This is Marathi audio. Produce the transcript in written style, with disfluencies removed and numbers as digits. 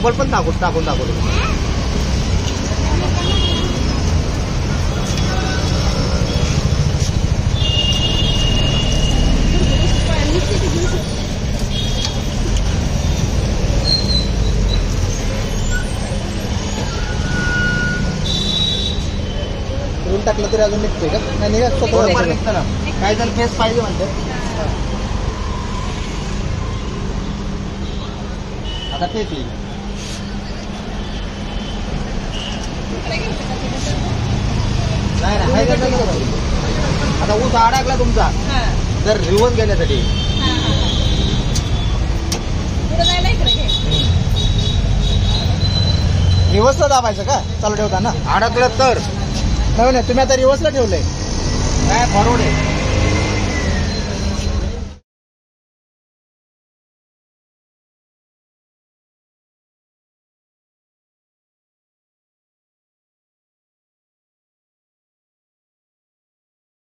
डबल पण टाकून दाखवतो. टाकलं तरी अजून निघतोय का? नाही निघत स्वतः निघतं ना. काही जण फेस पाहिजे म्हणते. आता तेच येईल. नाही आता ऊस अडकला तुमचा तर रिवर्स घेण्यासाठी रिवर्सला दाबायचं का चालू ठेवताना? अडकलं तर नाही तुम्ही आता रिवर्सला ठेवलंय काय फॉरवर्ड आहे.